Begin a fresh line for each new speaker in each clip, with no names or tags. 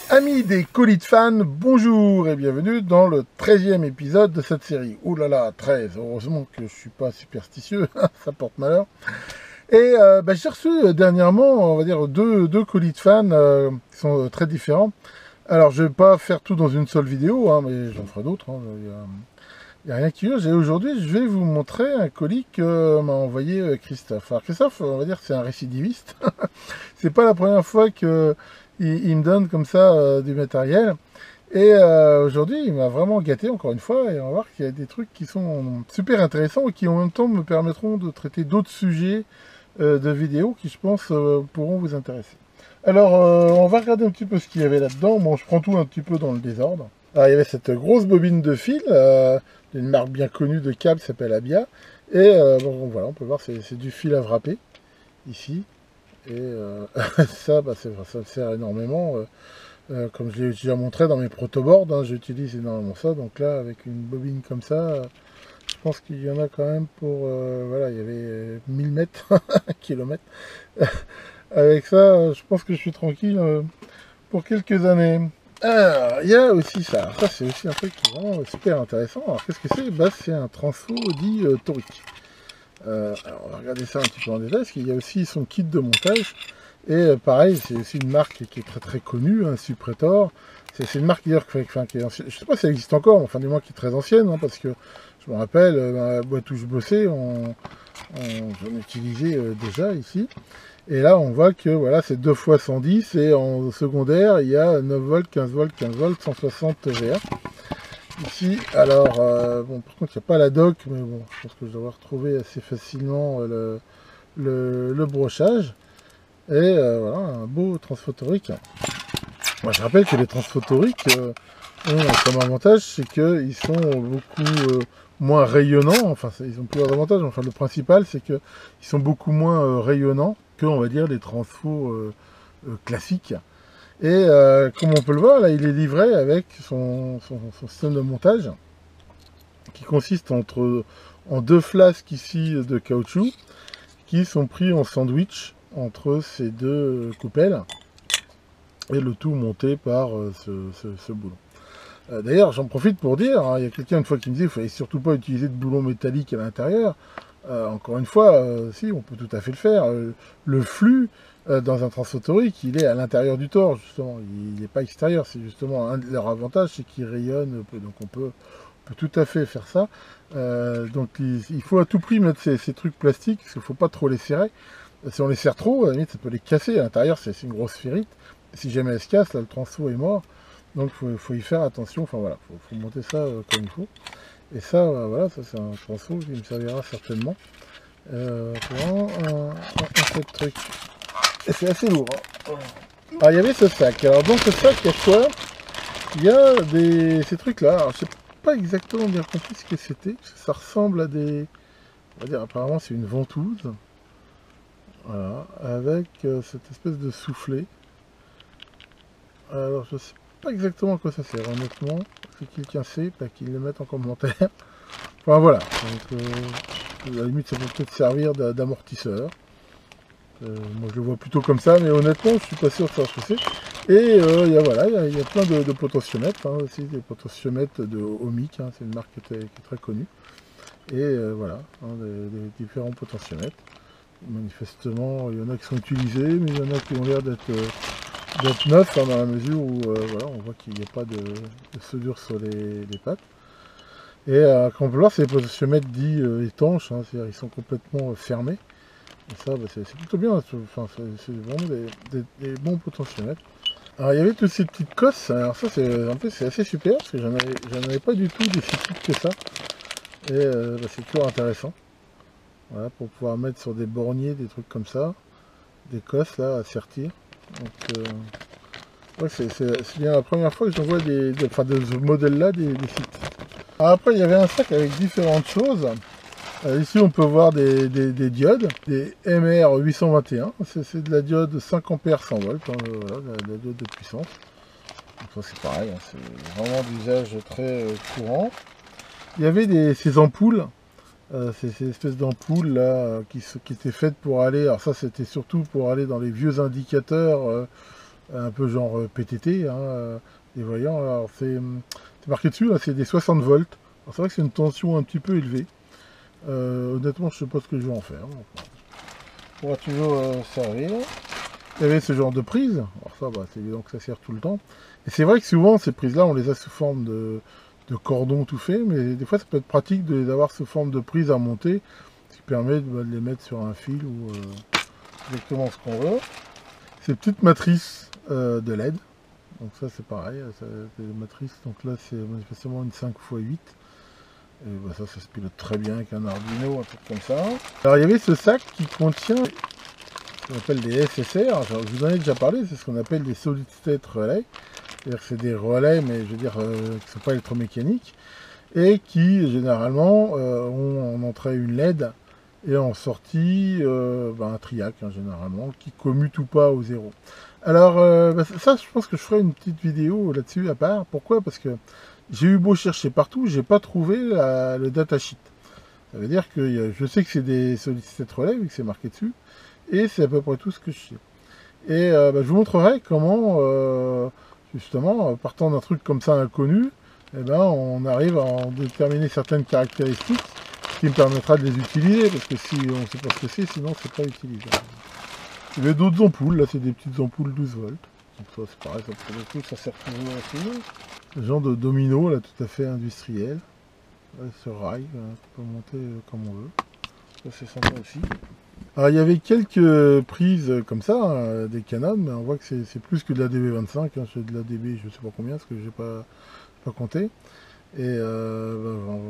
Amis des colis de fans, bonjour et bienvenue dans le 13e épisode de cette série. Ouh là là, 13, heureusement que je suis pas superstitieux, ça porte malheur. Et j'ai reçu dernièrement, on va dire, deux colis de fans qui sont très différents. Alors je vais pas faire tout dans une seule vidéo, hein, mais j'en ferai d'autres. Il n'y a rien qui urge. Et aujourd'hui, je vais vous montrer un colis que m'a envoyé Christophe. Alors Christophe, on va dire que c'est un récidiviste. C'est pas la première fois que il me donne comme ça du matériel. Et aujourd'hui, il m'a vraiment gâté encore une fois. Et on va voir qu'il y a des trucs qui sont super intéressants et qui en même temps me permettront de traiter d'autres sujets de vidéos qui, je pense, pourront vous intéresser. Alors, on va regarder un petit peu ce qu'il y avait là-dedans. Bon, je prends tout un petit peu dans le désordre. Alors, il y avait cette grosse bobine de fil d'une marque bien connue de câbles qui s'appelle Abia. Et bon, voilà, on peut voir, c'est du fil à wrapper ici. Et ça, ça me sert énormément. Comme je l'ai déjà montré dans mes protoboards, hein, j'utilise énormément ça. Donc là, avec une bobine comme ça, je pense qu'il y en a quand même pour... voilà, il y avait 1000 mètres, 1 kilomètre. Avec ça, je pense que je suis tranquille pour quelques années. Alors, il y a aussi ça. Ça, c'est aussi un truc qui est vraiment super intéressant. Alors, qu'est-ce que c'est? C'est un transfo dit torique. Alors on va regarder ça un petit peu en détail, parce qu'il y a aussi son kit de montage. Et pareil, c'est aussi une marque qui est très très connue, hein, Supretor. C'est une marque d'ailleurs qui est ancienne. Je sais pas si elle existe encore, mais enfin du moins qui est très ancienne, hein, parce que je me rappelle, dans la boîte où je bossais, j'en utilisais déjà ici. Et là, on voit que voilà, c'est 2 x 110, et en secondaire, il y a 9 volts, 15 volts, 15 volts, 160 VA. Ici, alors, bon, par contre, il n'y a pas la doc, mais bon, je pense que je devrais retrouver assez facilement le brochage. Et voilà, un beau transphotonique. Moi, je rappelle que les transphotoniques ont comme avantage, c'est qu'ils sont beaucoup moins rayonnants. Enfin, ils ont plusieurs avantages. Enfin, le principal, c'est qu'ils sont beaucoup moins rayonnants que, on va dire, les transfos classiques. Et comme on peut le voir, là, il est livré avec son système de montage qui consiste en 2 flasques ici de caoutchouc qui sont pris en sandwich entre ces 2 coupelles et le tout monté par ce boulon. D'ailleurs, j'en profite pour dire, hein, il y a quelqu'un une fois qui me disait qu'il ne fallait surtout pas utiliser de boulon métallique à l'intérieur. Encore une fois, si, on peut tout à fait le faire. Le flux dans un transphotonique, il est à l'intérieur du tore, justement. Il n'est pas extérieur. C'est justement un de leurs avantages, c'est qu'il rayonne. Donc on peut tout à fait faire ça. Donc il faut à tout prix mettre ces trucs plastiques, parce qu'il ne faut pas trop les serrer. Si on les serre trop, à la limite, ça peut les casser. À l'intérieur, c'est une grosse ferrite. Si jamais elle se casse, là, le transfo est mort. Donc faut y faire attention. Enfin voilà, faut monter ça comme il faut. Et ça, voilà, ça c'est un transfo qui me servira certainement. Pour un seul truc. Et c'est assez lourd. Hein. Alors il y avait ce sac. Alors dans ce sac, il y a quoi? Il y a ces trucs-là. Alors je sais pas exactement bien compris ce que c'était. Ça ressemble à des... On va dire, apparemment c'est une ventouse. Voilà, avec cette espèce de soufflet. Alors je sais pas exactement à quoi ça sert, honnêtement. Si quelqu'un sait, qu'il le mette en commentaire. Enfin voilà, donc à la limite ça peut peut-être servir d'amortisseur. Moi je le vois plutôt comme ça, mais honnêtement je suis pas sûr de savoir ce que c'est. Et il y a plein de potentiomètres, hein, aussi des potentiomètres de Ohmic, hein, c'est une marque qui est très connue. Et voilà, hein, des différents potentiomètres. Manifestement, il y en a qui sont utilisés, mais il y en a qui ont l'air d'être neufs, hein, dans la mesure où voilà, on voit qu'il n'y a pas de soudure sur les pattes. Et comme on peut voir, c'est des potentiomètres dits étanches, hein, c'est-à-dire ils sont complètement fermés. Et ça, c'est plutôt bien, enfin, c'est vraiment des bons potentiomètres. Alors il y avait toutes ces petites cosses, alors ça c'est assez super, parce que j'en avais pas du tout des si petites que ça. Et c'est toujours intéressant. Voilà, pour pouvoir mettre sur des borniers, des trucs comme ça, des cosses là à sertir. Donc ouais, c'est bien la première fois que j'en vois de ce modèle là des sites. Alors après il y avait un sac avec différentes choses. Ici on peut voir des diodes, des MR821, c'est de la diode 5 ampères 100 volts, hein, voilà, la diode de puissance. Donc ça c'est pareil, hein, c'est vraiment d'usage très courant. Il y avait ces ampoules. Ces espèces d'ampoules là qui étaient faites pour aller, alors ça c'était surtout pour aller dans les vieux indicateurs un peu genre PTT, hein, des voyants. Alors c'est marqué dessus, là, c'est des 60 volts. C'est vrai que c'est une tension un petit peu élevée. Honnêtement, je sais pas ce que je vais en faire. Enfin, pourra toujours servir. Il y avait ce genre de prise. Alors ça, bah, c'est évident que ça sert tout le temps. Et c'est vrai que souvent, ces prises-là, on les a sous forme de cordon tout fait, mais des fois, ça peut être pratique de les avoir sous forme de prise à monter, ce qui permet de les mettre sur un fil ou exactement ce qu'on veut. Ces petites matrices de LED. Donc ça, c'est pareil. C'est des matrices. Donc là, c'est manifestement une 5x8. Et bah ça se pilote très bien avec un Arduino, un truc comme ça. Alors il y avait ce sac qui contient ce qu'on appelle des SSR. Alors, je vous en ai déjà parlé, c'est ce qu'on appelle des Solid State Relay. C'est-à-dire que c'est des relais, mais je veux dire, qui ne sont pas électromécaniques, et qui généralement ont en entrée une LED et en sortie un triac, hein, généralement, qui commute ou pas au zéro. Alors ça, je pense que je ferai une petite vidéo là-dessus à part. Pourquoi? Parce que j'ai eu beau chercher partout, j'ai pas trouvé le datasheet. Ça veut dire que je sais que c'est des Solid State Relay, vu que c'est marqué dessus, et c'est à peu près tout ce que je sais. Et je vous montrerai comment, justement, partant d'un truc comme ça inconnu, eh ben, on arrive à en déterminer certaines caractéristiques, ce qui me permettra de les utiliser, parce que si on ne sait pas ce que c'est, sinon c'est pas utilisable. Il y avait d'autres ampoules, là c'est des petites ampoules 12 volts. Donc ça c'est pareil, ça, pour le coup, ça sert toujours aussi. Ce genre de domino, là, tout à fait industriel. Là, ce rail, on peut monter comme on veut. Ça c'est sympa aussi. Alors il y avait quelques prises comme ça, hein, des Canon, mais on voit que c'est plus que de la DB25, hein, c'est de la DB je sais pas combien, parce que j'ai pas compté. Et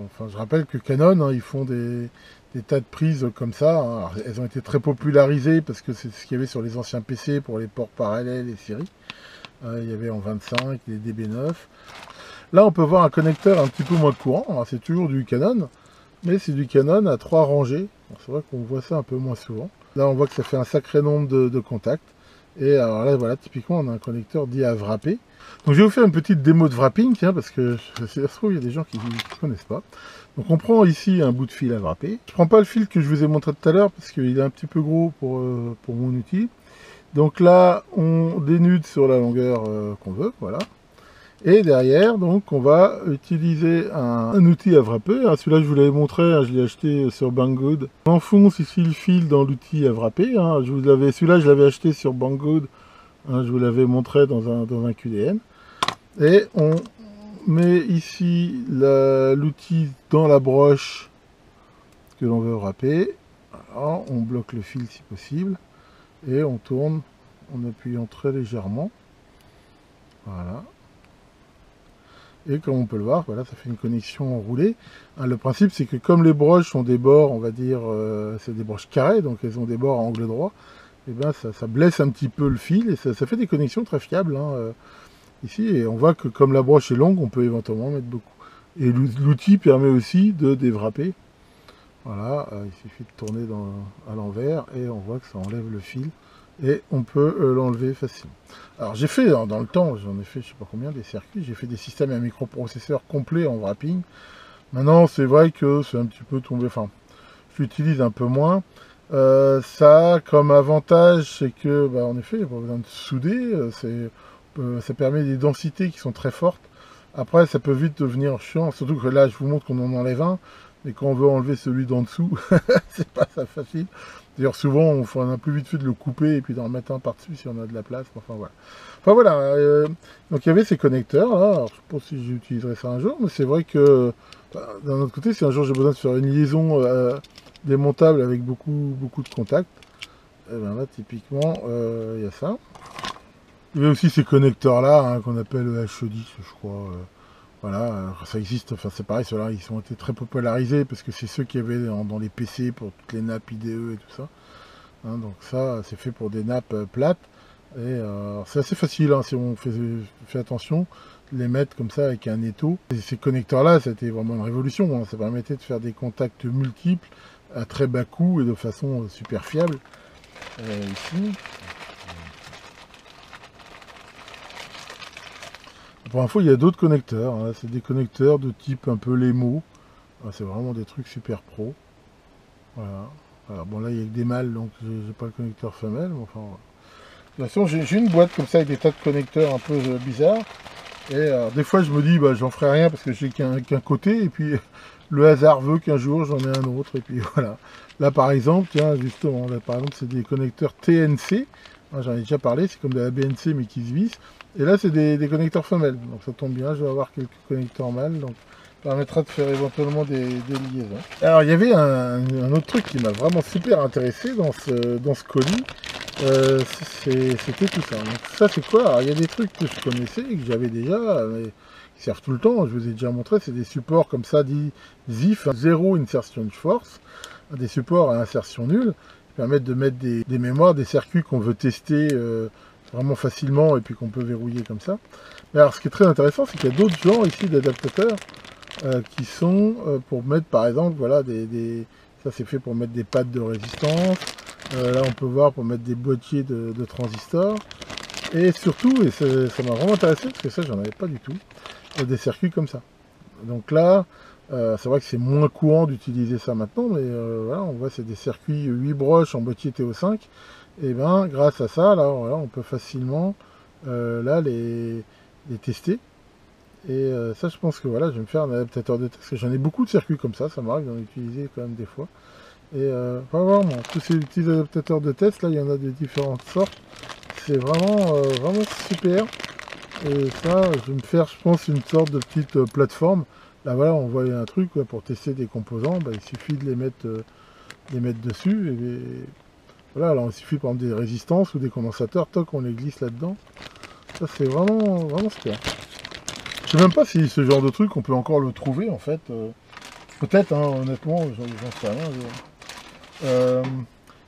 enfin, je rappelle que Canon, hein, ils font des tas de prises comme ça. Hein. Alors, elles ont été très popularisées parce que c'est ce qu'il y avait sur les anciens PC pour les ports parallèles et séries. Il y avait en 25, les DB9. Là on peut voir un connecteur un petit peu moins courant, c'est toujours du Canon, mais c'est du Canon à 3 rangées. C'est vrai qu'on voit ça un peu moins souvent. Là, on voit que ça fait un sacré nombre de contacts. Et alors là, voilà, typiquement, on a un connecteur dit à wrapper. Donc, je vais vous faire une petite démo de wrapping, tiens, parce que ça se trouve, il y a des gens qui ne connaissent pas. Donc, on prend ici un bout de fil à wrapper. Je prends pas le fil que je vous ai montré tout à l'heure, parce qu'il est un petit peu gros pour mon outil. Donc là, on dénude sur la longueur qu'on veut, voilà. Et derrière, donc, on va utiliser un outil à wrapper. Hein, celui-là, je vous l'avais montré, hein, je l'ai acheté sur Banggood. On enfonce ici le fil dans l'outil à wrapper. Hein, celui-là, je l'avais acheté sur Banggood. Hein, je vous l'avais montré dans un QDN. Et on met ici l'outil dans la broche que l'on veut wrapper. Alors, on bloque le fil si possible. Et on tourne en appuyant très légèrement. Voilà. Et comme on peut le voir, voilà, ça fait une connexion enroulée. Hein, le principe, c'est que comme les broches ont des bords, on va dire, c'est des broches carrées, donc elles ont des bords à angle droit, et ben ça blesse un petit peu le fil et ça fait des connexions très fiables hein, ici. Et on voit que comme la broche est longue, on peut éventuellement mettre beaucoup. Et l'outil permet aussi de déwrapper. Voilà, il suffit de tourner à l'envers et on voit que ça enlève le fil. Et on peut l'enlever facilement. Alors j'ai fait dans le temps, j'en ai fait je sais pas combien des circuits, j'ai fait des systèmes à microprocesseurs complets en wrapping. Maintenant c'est vrai que c'est un petit peu tombé, enfin je l'utilise un peu moins. Ça a comme avantage c'est que en effet il n'y a pas besoin de souder, ça permet des densités qui sont très fortes. Après ça peut vite devenir chiant, surtout que là je vous montre qu'on en enlève un, mais quand on veut enlever celui d'en dessous, c'est pas ça facile. D'ailleurs, souvent, on a plus vite fait de le couper et puis d'en remettre un par-dessus si on a de la place. Enfin, voilà. Enfin, voilà. Donc, il y avait ces connecteurs, là. Alors, je ne sais pas si j'utiliserai ça un jour, mais c'est vrai que, d'un autre côté, si un jour j'ai besoin de faire une liaison démontable avec beaucoup de contacts, et bien là, typiquement, il y a ça. Il y avait aussi ces connecteurs-là, hein, qu'on appelle HE10, je crois. Voilà, ça existe, enfin c'est pareil, ceux-là ils ont été très popularisés parce que c'est ceux qu'il y avait dans les PC pour toutes les nappes IDE et tout ça. Hein, donc ça, c'est fait pour des nappes plates. Et c'est assez facile, hein, si on fait attention, de les mettre comme ça avec un étau. Et ces connecteurs-là, c'était vraiment une révolution. Hein, ça permettait de faire des contacts multiples à très bas coût et de façon super fiable. Ici. Pour info, il y a d'autres connecteurs. Hein. C'est des connecteurs de type un peu Lemo. C'est vraiment des trucs super pro. Voilà. Alors bon, là, il y a que des mâles, donc j'ai pas le connecteur femelle. Mais enfin, voilà. toute façon, j'ai une boîte comme ça avec des tas de connecteurs un peu bizarres. Et des fois, je me dis, bah, j'en ferai rien parce que j'ai qu'un côté. Et puis, le hasard veut qu'un jour, j'en ai un autre. Et puis, voilà. Là, par exemple, tiens, justement, là, par exemple, c'est des connecteurs TNC. J'en ai déjà parlé, c'est comme de la BNC, mais qui se vissent. Et là, c'est des connecteurs femelles. Donc, ça tombe bien, je vais avoir quelques connecteurs mâles. Donc, ça permettra de faire éventuellement des liaisons. Alors, il y avait un autre truc qui m'a vraiment super intéressé dans ce colis. C'était tout ça. Donc ça c'est quoi? Alors il y a des trucs que je connaissais et que j'avais déjà, mais qui servent tout le temps. Je vous ai déjà montré, c'est des supports comme ça, dit ZIF, Zero Insertion Force, des supports à insertion nulle, qui permettent de mettre des mémoires, des circuits qu'on veut tester vraiment facilement et puis qu'on peut verrouiller comme ça. Mais alors ce qui est très intéressant, c'est qu'il y a d'autres genres ici d'adaptateurs qui sont pour mettre par exemple, voilà, ça c'est fait pour mettre des pads de résistance. Là on peut voir pour mettre des boîtiers de transistors. Et surtout, et ça m'a vraiment intéressé, parce que ça j'en avais pas du tout, des circuits comme ça. Donc là, c'est vrai que c'est moins courant d'utiliser ça maintenant, mais voilà, on voit c'est des circuits 8 broches en boîtier TO5. Et bien grâce à ça, là voilà, on peut facilement là les tester. Et ça je pense que voilà, je vais me faire un adaptateur de test, parce que j'en ai beaucoup de circuits comme ça m'arrive d'en utiliser quand même des fois. Et vraiment, tous ces petits adaptateurs de test, là, il y en a de différentes sortes. C'est vraiment super. Et ça, je vais me faire, je pense, une sorte de petite plateforme. Là, voilà, on voit un truc quoi, pour tester des composants. Bah, il suffit de les mettre dessus. Et voilà, alors il suffit par exemple des résistances ou des condensateurs. Toc, on les glisse là-dedans. Ça, c'est vraiment super. Je sais même pas si ce genre de truc, on peut encore le trouver, en fait. Peut-être, hein, honnêtement, j'en sais rien.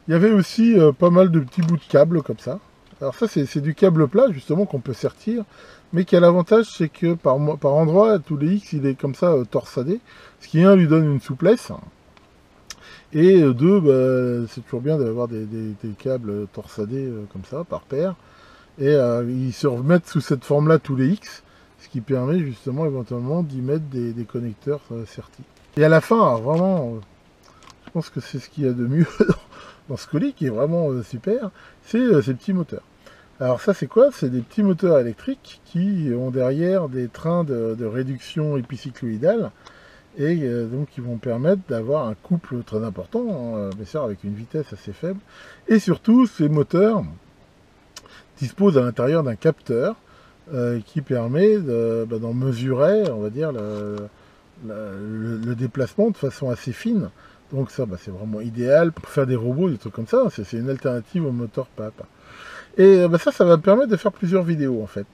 Il y avait aussi pas mal de petits bouts de câbles comme ça. Alors ça c'est du câble plat justement qu'on peut sertir, mais qui a l'avantage c'est que par endroit, tous les X il est comme ça torsadé, ce qui un lui donne une souplesse, et deux, bah, c'est toujours bien d'avoir des câbles torsadés comme ça, par paire, et ils se remettent sous cette forme là tous les X, ce qui permet justement éventuellement d'y mettre des connecteurs sertis. Et à la fin, alors, vraiment, je pense que c'est ce qu'il y a de mieux dans ce colis qui est vraiment super, c'est ces petits moteurs. Alors ça c'est quoi? C'est des petits moteurs électriques qui ont derrière des trains de réduction épicycloïdale et donc qui vont permettre d'avoir un couple très important, hein, bien sûr avec une vitesse assez faible. Et surtout ces moteurs disposent à l'intérieur d'un capteur qui permet d'en mesurer, on va dire, le déplacement de façon assez fine. Donc ça, c'est vraiment idéal pour faire des robots, des trucs comme ça. C'est une alternative au moteur papa. Et ça va me permettre de faire plusieurs vidéos en fait.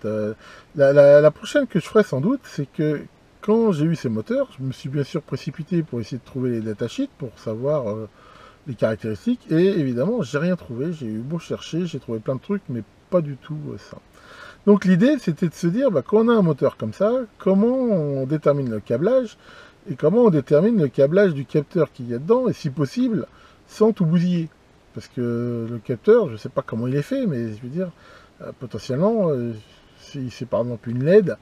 La prochaine que je ferai sans doute, c'est que quand j'ai eu ces moteurs, je me suis bien sûr précipité pour essayer de trouver les datasheets pour savoir les caractéristiques. Et évidemment, j'ai rien trouvé. J'ai eu beau chercher, j'ai trouvé plein de trucs, mais pas du tout ça. Donc l'idée, c'était de se dire, quand on a un moteur comme ça, comment on détermine le câblage et comment on détermine le câblage du capteur qu'il y a dedans, et si possible, sans tout bousiller. Parce que le capteur, je ne sais pas comment il est fait, mais je veux dire, potentiellement, si c'est par exemple une LED,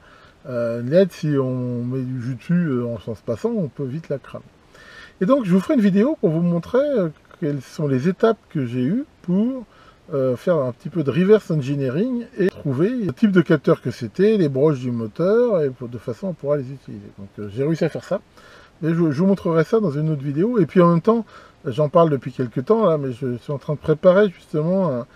si on met du jus dessus en sens passant, on peut vite la cramer. Et donc, je vous ferai une vidéo pour vous montrer quelles sont les étapes que j'ai eues pour faire un petit peu de reverse engineering et trouver le type de capteur que c'était, les broches du moteur, et de façon à pouvoir les utiliser. Donc j'ai réussi à faire ça, et je vous montrerai ça dans une autre vidéo. Et puis en même temps, j'en parle depuis quelques temps là, mais je suis en train de préparer justement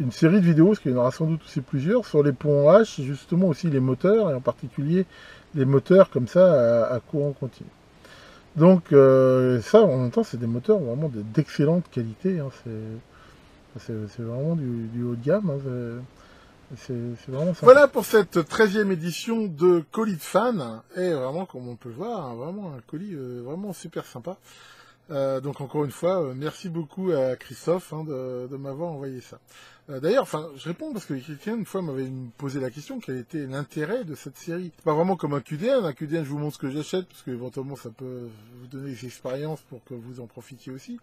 une série de vidéos, parce qu'il y en aura sans doute aussi plusieurs, sur les ponts H, justement aussi les moteurs, et en particulier les moteurs comme ça à courant continu. Donc ça, en même temps, c'est des moteurs vraiment d'excellente qualité, hein, c'est vraiment du haut de gamme, hein, c'est vraiment sympa. Voilà pour cette 13e édition de Colis de Fan, et vraiment, comme on peut le voir, hein, vraiment un colis vraiment super sympa. Donc encore une fois, merci beaucoup à Christophe hein, de m'avoir envoyé ça. D'ailleurs, je réponds parce que quelqu'un une fois m'avait posé la question quel était l'intérêt de cette série. C'est pas vraiment comme un QDN. Un QDN, je vous montre ce que j'achète parce que éventuellement ça peut vous donner des expériences pour que vous en profitiez aussi.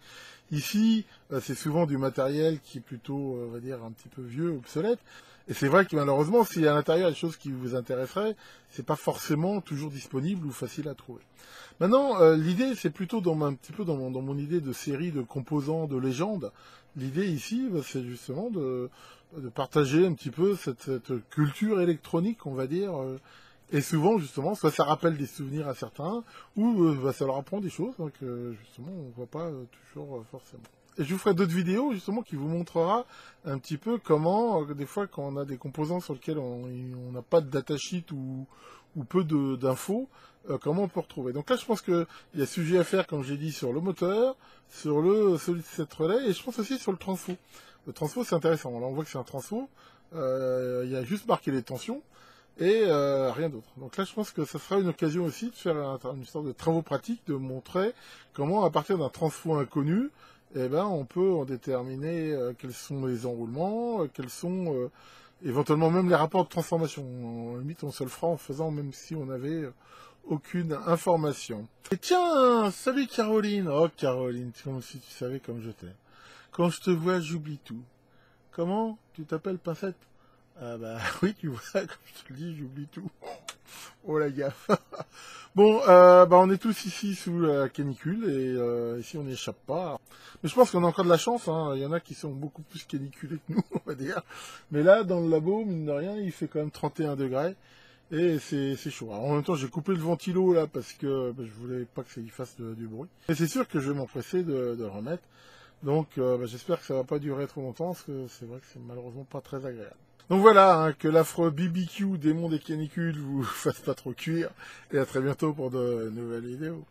Ici, c'est souvent du matériel qui est plutôt, on va dire, un petit peu vieux, obsolète. Et c'est vrai que malheureusement, s'il y a à l'intérieur des choses qui vous intéresseraient, c'est pas forcément toujours disponible ou facile à trouver. Maintenant, l'idée, c'est plutôt un petit peu dans mon idée de série de composants de légende. L'idée ici, c'est justement de de partager un petit peu cette culture électronique, on va dire. Et souvent, justement, soit ça rappelle des souvenirs à certains, ou bah, ça leur apprend des choses, donc justement, on ne voit pas toujours forcément. Et je vous ferai d'autres vidéos, justement, qui vous montrera un petit peu comment, des fois, quand on a des composants sur lesquels on n'a pas de datasheet ou peu d'infos, comment on peut retrouver. Donc là, je pense qu'il y a sujet à faire, comme j'ai dit, sur le moteur, sur le solid state relay, et je pense aussi sur le transfo. Le transfo, c'est intéressant. Là, on voit que c'est un transfo. Il y a juste marqué les tensions et rien d'autre. Donc là, je pense que ça sera une occasion aussi de faire une sorte de travaux pratiques, de montrer comment, à partir d'un transfo inconnu, eh ben, on peut en déterminer quels sont les enroulements, quels sont éventuellement même les rapports de transformation. En limite, on se le fera en faisant même si on n'avait aucune information. Et tiens, salut Caroline. Oh Caroline, comme si tu savais comme je t'aime. Quand je te vois, j'oublie tout. Comment? Tu t'appelles Pincette? Ah bah oui, tu vois, comme je te le dis, j'oublie tout. Oh la gaffe. Bon, bah on est tous ici sous la canicule et ici on n'y échappe pas. Mais je pense qu'on a encore de la chance, hein. Il y en a qui sont beaucoup plus caniculés que nous, on va dire. Mais là, dans le labo, mine de rien, il fait quand même 31 degrés. Et c'est chaud. Alors, en même temps, j'ai coupé le ventilo là parce que bah, je voulais pas que ça y fasse du bruit. Et c'est sûr que je vais m'empresser de le remettre. Donc bah, j'espère que ça va pas durer trop longtemps parce que c'est vrai que c'est malheureusement pas très agréable. Donc voilà, hein, que l'affreux BBQ démon des canicules vous fasse pas trop cuire. Et à très bientôt pour de nouvelles vidéos.